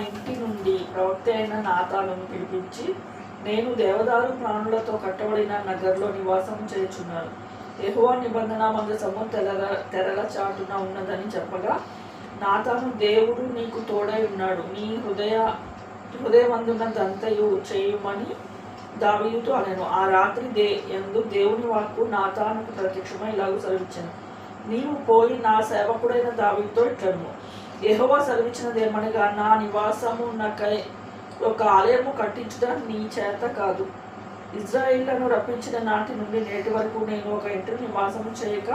ఇంటి నుండి ప్రవక్త అయిన నాతానును పిలిపించి, నేను దేవదారు ప్రాణులతో కట్టబడిన నగర్లో నివాసం చేయుచున్నాను. యెహోవా నిబంధన మందసము తెరల చాటున ఉన్నదని చెప్పగా, నాతాను, దేవుడు నీకు తోడై ఉన్నాడు, నీ హృదయమందున్నదంతయు చేయుమని దావీదుతో అనెను. ఆ రాత్రి దేవుని వాక్కు నాతానుకు ప్రత్యక్షమై ఇలాగూ సెలవిచ్చెను, నీవు పోయి నా సేవకుడైన దావీదుతో ఇట్లను, యెహోవా సెలవిచ్చినదేమనగా, నా నివాసము నాకై ఒక ఆలయము కట్టించుట నీ చేత కాదు. ఇశ్రాయేలును రప్పించిన నాటి నుండి నేటి వరకు నేను ఒక ఇంటిని నివాసము చేయక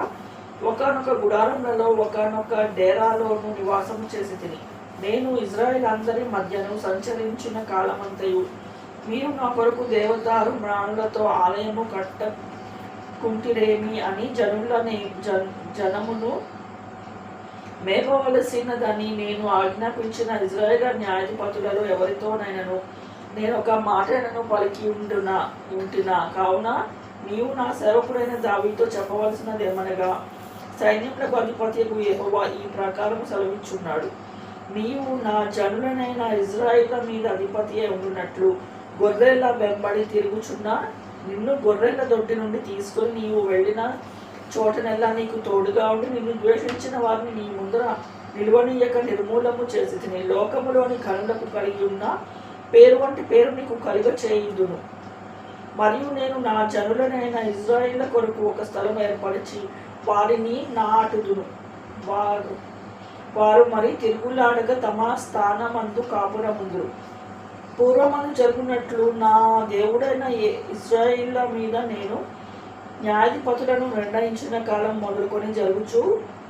ఒకనొక గుడారములలో ఒకనొక డేరాలోను నివాసము చేసి తిని, నేను ఇశ్రాయేలు అందరి మధ్యను సంచరించిన కాలమంతయు మీరు నా కొరకు దేవదారు మ్రాణులతో ఆలయము కట్టకుంటిరేమి అని జనమును మేపవలసినదని నేను ఆజ్ఞాపించిన ఇశ్రాయేలు న్యాయాధిపతులలో ఎవరితోనైనను నేను ఒక మాటను పలికి ఉంటున్నా. కావున నీవు నా సేవకుడైన దావీదుతో చెప్పవలసినదేమనగా, సైన్యములకు అధిపతియగు యెహోవా ఈ ప్రకారం సెలవిచ్చున్నాడు, నీవు నా జనులనైన ఇశ్రాయేలు మీద అధిపతి అయి ఉండునట్లు గొర్రెల వెంబడి తిరుగుచున్న నిన్ను గొర్రెల దొడ్డి నుండి తీసుకొని నీవు వెళ్ళిన చోటనెల్లా నీకు తోడుగా ఉండి నిన్ను ద్వేషించిన వారిని నీ ముందర నిలువనీయక నిర్మూలము చేసి తిని, లోకములోని కనులకు కలిగి ఉన్న పేరు వంటి పేరు నీకు కలుగ చేయుదును. మరియు నేను నా జనులనైన ఇశ్రాయేలు కొరకు ఒక స్థలం ఏర్పరిచి వారిని నాటుదును. వారు మరి తిరుగులాడగా తమ స్థానమందు కాపురముందురు. పూర్వమందు జరుగునట్లు నా దేవుడైన ఇశ్రాయేళ్ల మీద నేను న్యాయాధిపతులను నిర్ణయించిన కాలం మొదలుకొని జరుగుచూ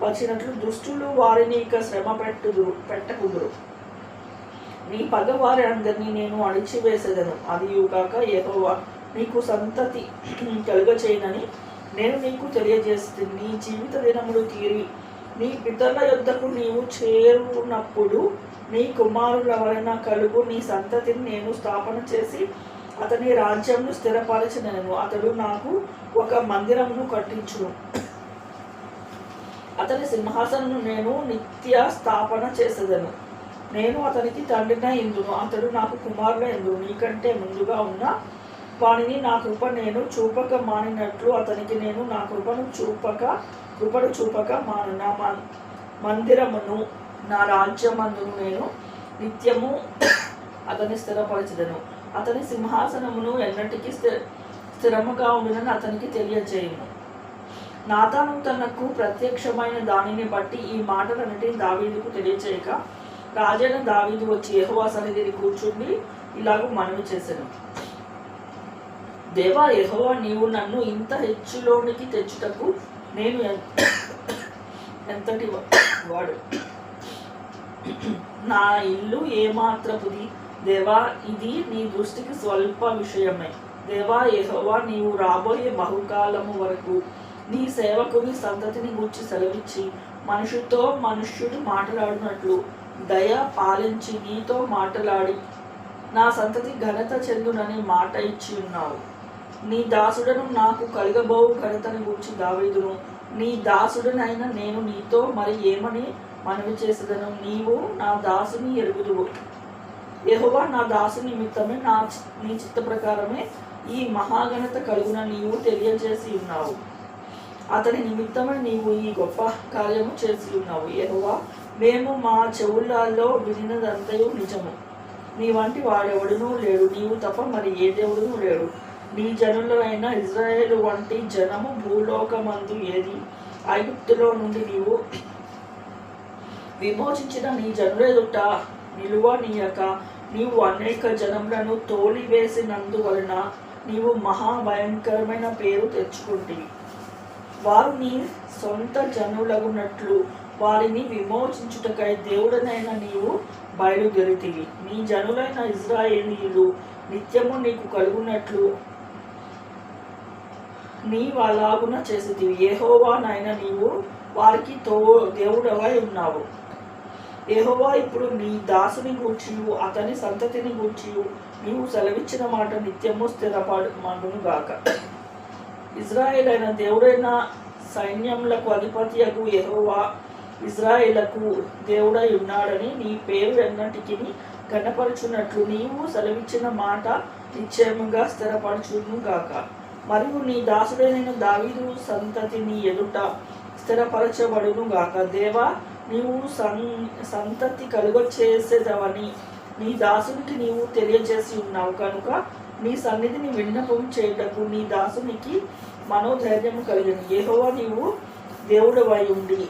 వచ్చినట్లు దుష్టులు వారిని ఇక శ్రమ పెట్టకుదురు. నీ పగ వారి అందరినీ నేను అణిచివేసేదను. అదియుగాక యెహోవా నీకు సంతతి కలుగచేయనని నేను నీకు తెలియజేస్తుంది. నీ జీవిత దినములు తీరి నీ పితరుల యొద్దకు నీవు చేరునప్పుడు నీ కుమారుల వలన కలుగు నీ సంతతిని నేను స్థాపన చేసి అతని రాజ్యంను స్థిరపరచినను. అతడు నాకు ఒక మందిరమును కట్టించును. అతని సింహాసనను నేను నిత్య స్థాపన చేసేదను. నేను అతనికి తండ్రినై ఇందును, అతడు నాకు కుమారుల ఇందును. నీకంటే ముందుగా ఉన్న వానిని నా కృప నేను చూపక మానినట్లు అతనికి నేను నా కృపను చూపక మాను. నా మందిరమును నా రాజ్యమందును నేను నిత్యము అతని స్థిరపరచదను. అతని సింహాసనమును ఎన్నటికీ స్థిరముగా ఉండునని అతనికి తెలియజేయును. నాతాను తనకు ప్రత్యక్షమైన దానిని బట్టి ఈ మాటలన్నిటిని దావీదుకు తెలియచేయక, రాజైన దావీదు వచ్చి యెహోవా సన్నిధిని కూర్చుండి ఇలాగూ మనవి చేసెను, దేవా యెహోవా, నీవు నన్ను ఇంత హెచ్చులోనికి తెచ్చుటకు నేను ఎంతటి వాడు? నా ఇల్లు ఏమాత్రపుది? దేవా, ఇది నీ దృష్టికి స్వల్ప విషయమే. దేవా యెహోవా, నీవు రాబోయే బహుకాలము వరకు నీ సేవకుని సంతతిని గూర్చి సెలవిచ్చి మనుష్యుడు మాట్లాడినట్లు దయ పాలించి నీతో మాట్లాడి నా సంతతి ఘనత చెందునని మాట ఇచ్చి ఉన్నావు. నీ దాసుడను నాకు కలుగబోవు ఘనతను గూర్చి దావీదును, నీ దాసుడనైన నేను నీతో మరి ఏమని మనవి చేసేదను? నీవు నా దాసుని ఎరుగుదువు. యెహోవా నా దాసు నిమిత్తమే నీ చిత్త ప్రకారమే ఈ మహాఘనత కలుగున నీవు తెలియజేసి ఉన్నావు. అతని నిమిత్తమే నీవు ఈ గొప్ప కార్యము చేసి ఉన్నావు. యెహోవా, మేము మా చెవులలో వినినదంతయు నిజము. నీ వంటి వాడెవడునూ లేడు, నీవు తప్ప మరి ఏ దేవుడునూ లేడు. నీ జనులైన ఇశ్రాయేలు వంటి జనము భూలోకమందు ఏది? ఐగుప్తులో నుండి నీవు విమోచించిన నీ జనుల ఎదుట నిలువనీయక నీవు అనేక జనములను తోలివేసినందువలన నీవు మహాభయంకరమైన పేరు తెచ్చుకుంటివి. వారు నీ సొంత జనులగునట్లు వారిని విమోచించుటకై దేవుడనైన నీవు బయలుదేరితివి. నీ జనులైన ఇశ్రాయేలీయులు నిత్యము నీకు కలుగునట్లు నీవు అలాగున చేసితివి. యెహోవానైన నీవు వారికి దేవుడవై ఉన్నావు. యెహోవా ఇప్పుడు నీ దాసుని గూర్చియు అతని సంతతిని గూర్చియు నీవు సెలవిచ్చిన మాట నిత్యము స్థిరపడును గాక. ఇశ్రాయేలైన దేవుడైన సైన్యములకు అధిపతియగు యెహోవా ఇజ్రాయేలుకు దేవుడై ఉన్నాడని నీ పేరు ఎన్నటికి ఘనపరచునట్లు నీవు సెలవిచ్చిన మాట నిశ్చయముగా స్థిరపరచును గాక. మరియు నీ దాసుడైన దావీదు సంతతి నీ ఎదుట స్థిరపరచబడును గాక. దేవా, నీవు సంతతి కలుగచేసేదవని నీ దాసునికి నీవు తెలియజేసి ఉన్నావు కనుక నీ సన్నిధిని విన్నపం చేయుటకు నీ దాసునికి మనోధైర్యము కలిగిన యెహోవా, నీవు దేవుడవై ఉండి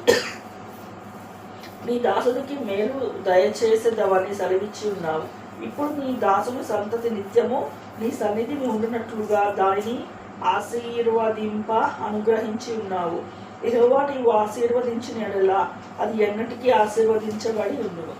నీ దాసునికి మేలు దయచేసేదవని సెలవిచ్చి ఉన్నావు. ఇప్పుడు నీ దాసుని సంతతి నిత్యము నీ సన్నిధిని ఉండినట్లుగా దానిని ఆశీర్వదింప అనుగ్రహించి ఉన్నావు. యెహోవా, నీవు ఆశీర్వదించిన యెడల అది ఎన్నటికీ ఆశీర్వదించబడి ఉండును.